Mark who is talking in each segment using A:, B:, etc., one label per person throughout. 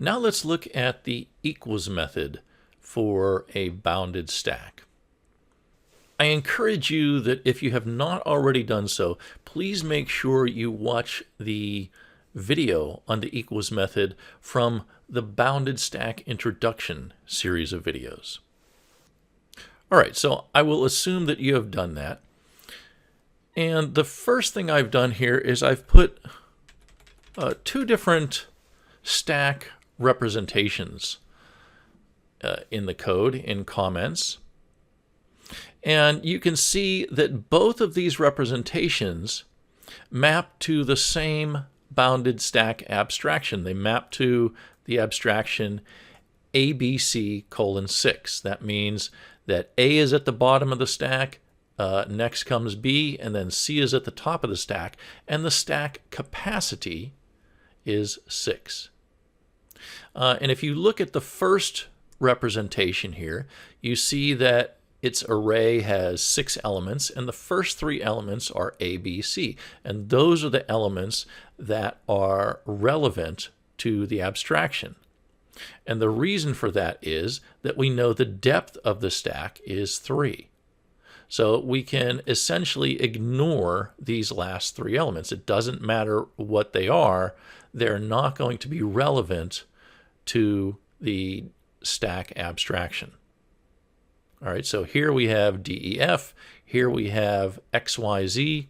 A: Now let's look at the equals method for a bounded stack. I encourage you that if you have not already done so, please make sure you watch the video on the equals method from the Bounded Stack Introduction series of videos. All right, so I will assume that you have done that. And the first thing I've done here is I've put two different stack representations in the code in comments. And you can see that both of these representations map to the same bounded stack abstraction. They map to the abstraction ABC:6. That means that A is at the bottom of the stack, next comes B, and then C is at the top of the stack, and the stack capacity is 6. And if you look at the first representation here, you see that its array has 6 elements, and the first 3 elements are A, B, C. And those are the elements that are relevant to the abstraction. And the reason for that is that we know the depth of the stack is 3. So we can essentially ignore these last 3 elements. It doesn't matter what they are. They're not going to be relevant to the stack abstraction. All right, so here we have DEF, here we have XYZ,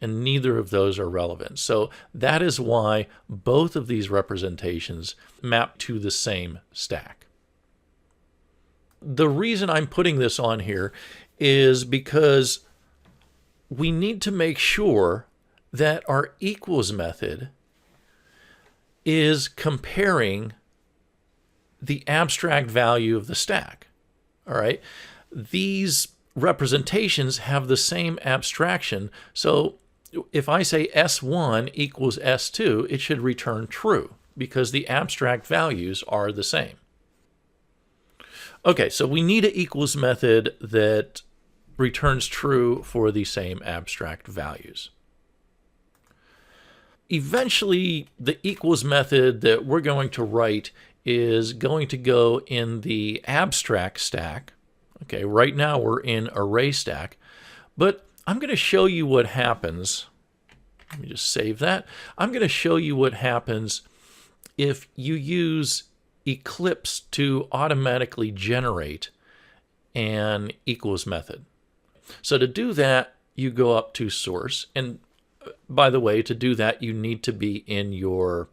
A: and neither of those are relevant. So that is why both of these representations map to the same stack. The reason I'm putting this on here is because we need to make sure that our equals method is comparing the abstract value of the stack. All right, these representations have the same abstraction. So if I say S1 equals S2, it should return true because the abstract values are the same. Okay, so we need an equals method that returns true for the same abstract values. Eventually, the equals method that we're going to write is going to go in the abstract stack. Okay, right now we're in array stack, but I'm going to show you what happens. Let me just save that. I'm going to show you what happens if you use Eclipse to automatically generate an equals method. So to do that, you go up to source. And by the way, to do that, you need to be in your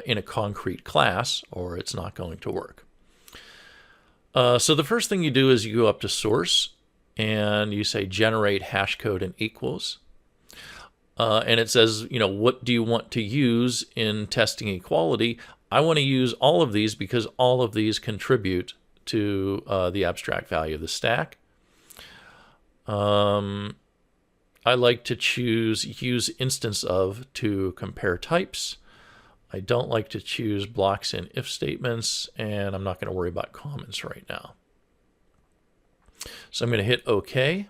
A: in a concrete class, or it's not going to work. So the first thing you do is you go up to source and you say generate hashcode and equals. And it says, you know, what do you want to use in testing equality? I want to use all of these because all of these contribute to the abstract value of the stack. I like to choose use instance of to compare types. I don't like to choose blocks and if statements, and I'm not going to worry about comments right now. So I'm going to hit OK.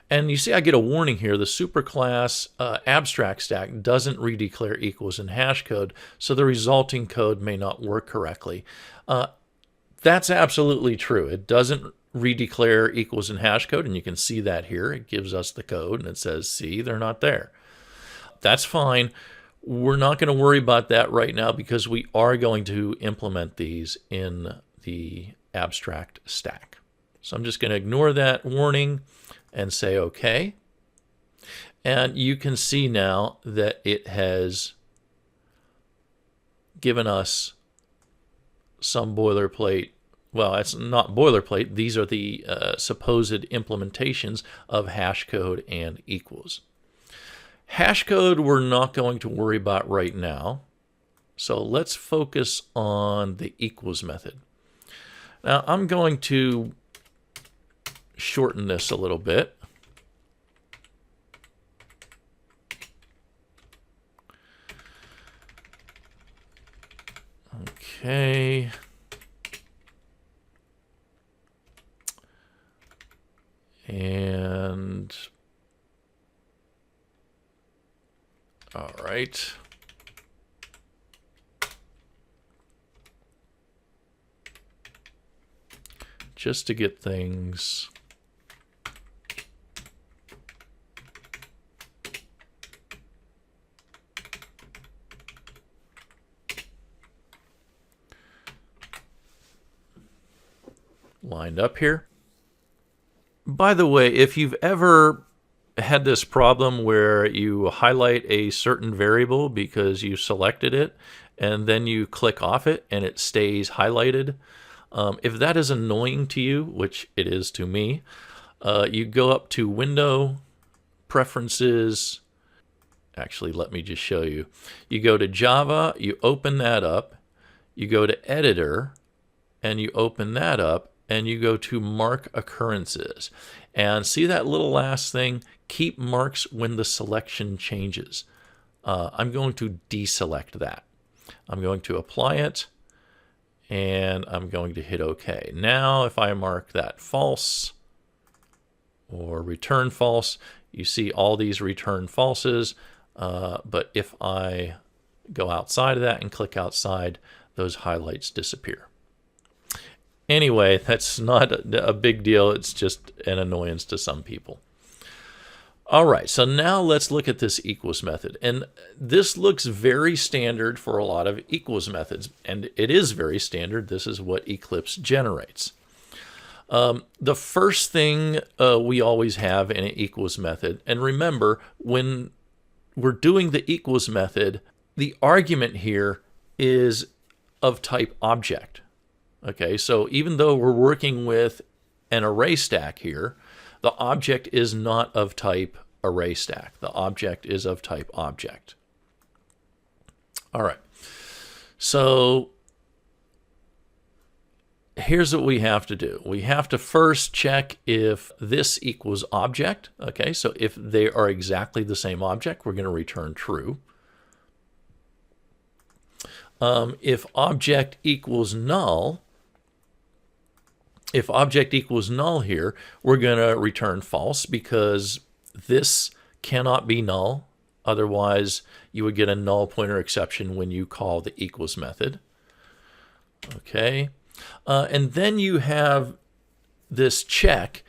A: And you see I get a warning here. The superclass abstract stack doesn't redeclare equals in hash code, so the resulting code may not work correctly. That's absolutely true. It doesn't redeclare equals in hash code, and you can see that here. It gives us the code, and it says, see, they're not there. That's fine. We're not going to worry about that right now because we are going to implement these in the abstract stack. So I'm just going to ignore that warning and say OK. And you can see now that it has given us some boilerplate. Well, it's not boilerplate. These are the supposed implementations of hash code and equals. Hash code we're not going to worry about right now. So let's focus on the equals method. Now I'm going to shorten this a little bit. Okay. And all right. just to get things lined up here. By the way, if you've ever had this problem where you highlight a certain variable because you selected it and then you click off it and it stays highlighted, if that is annoying to you, which it is to me, you go up to Window, Preferences. Actually, let me just show you. You go to Java, you open that up, you go to Editor, and you open that up, and you go to Mark Occurrences. And see that little last thing? Keep marks when the selection changes. I'm going to deselect that. I'm going to apply it, and I'm going to hit OK. Now, if I mark that false or return false, you see all these return falses. But if I go outside of that and click outside, those highlights disappear. Anyway, that's not a big deal. It's just an annoyance to some people. All right, so now let's look at this equals method. And this looks very standard for a lot of equals methods. And it is very standard. This is what Eclipse generates. The first thing we always have in an equals method, and remember, when we're doing the equals method, the argument here is of type object. Okay, so even though we're working with an array stack here, the object is not of type array stack. The object is of type object. All right, so here's what we have to do. We have to first check if this equals object. Okay, so if they are exactly the same object, we're going to return true. If object equals null, here, we're going to return false because this cannot be null. Otherwise, you would get a null pointer exception when you call the equals method. Okay. And then you have this check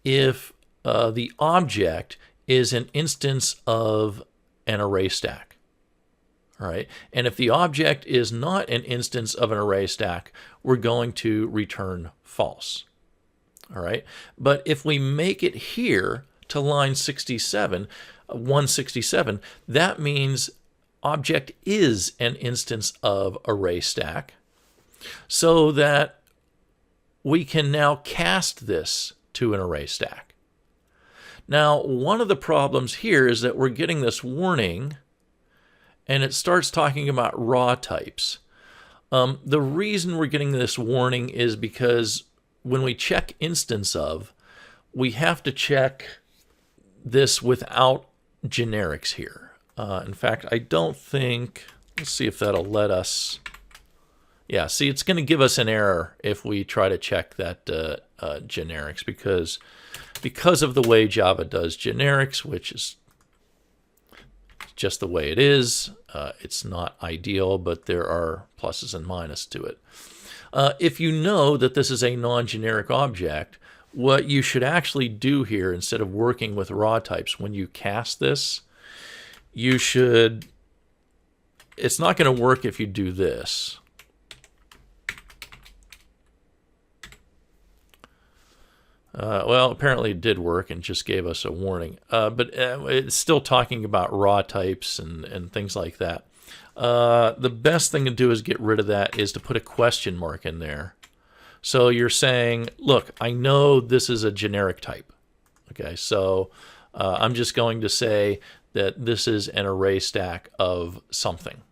A: if the object is an instance of an array stack. All right. And if the object is not an instance of an array stack, we're going to return false. All right. But if we make it here to line 167, that means object is an instance of array stack, so that we can now cast this to an array stack. Now, one of the problems here is that we're getting this warning, and it starts talking about raw types. The reason we're getting this warning is because when we check instance of, we have to check this without generics here. In fact, I don't think, let's see if that'll let us. Yeah, see, it's going to give us an error if we try to check that generics because of the way Java does generics, which is just the way it is. It's not ideal, but there are pluses and minuses to it. If you know that this is a non-generic object, what you should actually do here, instead of working with raw types, when you cast this, you should, it's not going to work if you do this. Well, apparently it did work and just gave us a warning. But it's still talking about raw types and things like that. The best thing to do is get rid of that, is to put a question mark in there. So you're saying, look, I know this is a generic type. Okay, so I'm just going to say that this is an array stack of something.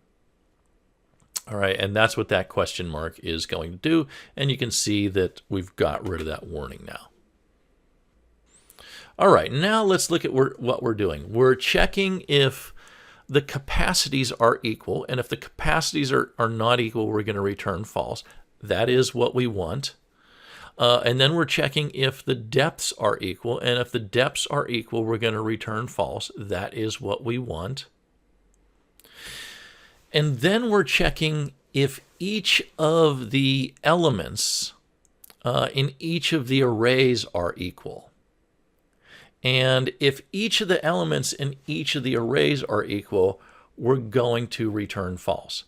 A: All right, and that's what that question mark is going to do. And you can see that we've got rid of that warning now. All right, now let's look at what we're doing. We're checking if the capacities are equal, and if the capacities are not equal, we're going to return false. That is what we want. And then we're checking if the depths are equal, and if the depths are equal, we're going to return false. That is what we want. And then we're checking if each of the elements in each of the arrays are equal. And if each of the elements in each of the arrays are equal, we're going to return false.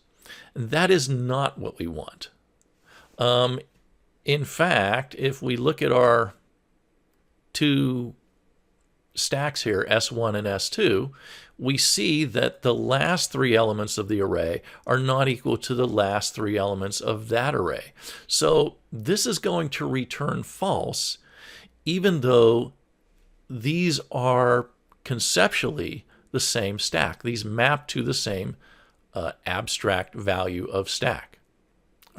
A: That is not what we want. In fact, if we look at our two stacks here, S1 and S2, we see that the last three elements of the array are not equal to the last three elements of that array. So this is going to return false, even though these are conceptually the same stack. These map to the same abstract value of stack.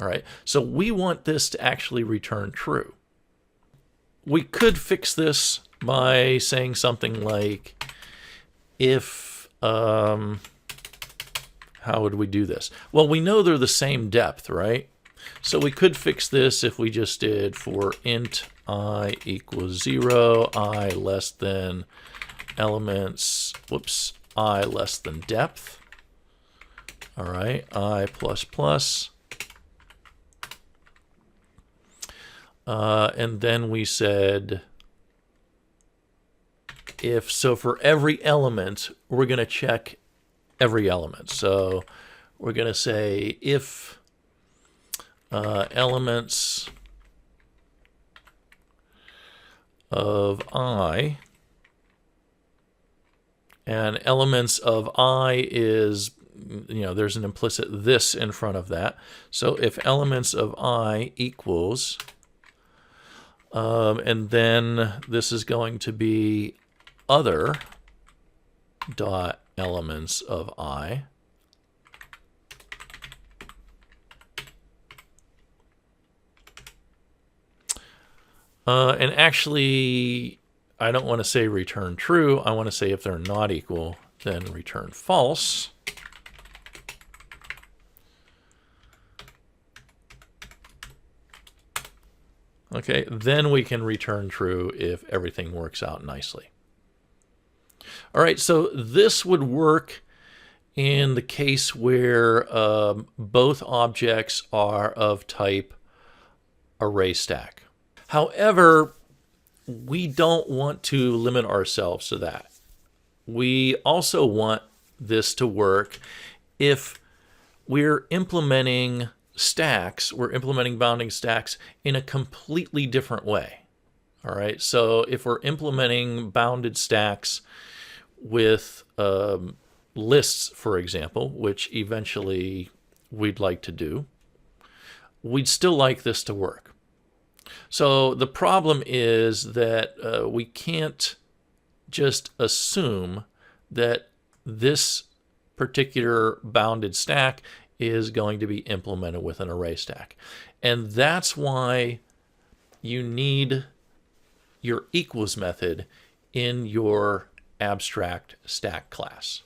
A: All right, so we want this to actually return true. We could fix this by saying something like, if, how would we do this? Well, we know they're the same depth, right? So we could fix this if we just did for int I equals 0, I less than elements, whoops, I less than depth. All right, I plus plus. And then we said, if so, for every element, we're going to check every element. So we're going to say if elements of I, and elements of I is, there's an implicit this in front of that. So if elements of I equals, and then this is going to be other dot elements of I. And actually, I don't want to say return true. I want to say if they're not equal, then return false. Okay, then we can return true if everything works out nicely. All right, so this would work in the case where both objects are of type array stack. However, we don't want to limit ourselves to that. We also want this to work if we're implementing stacks, we're implementing bounding stacks in a completely different way. All right, so if we're implementing bounded stacks with lists, for example, which eventually we'd like to do, we'd still like this to work. So the problem is that we can't just assume that this particular bounded stack is going to be implemented with an array stack. And that's why you need your equals method in your abstract stack class.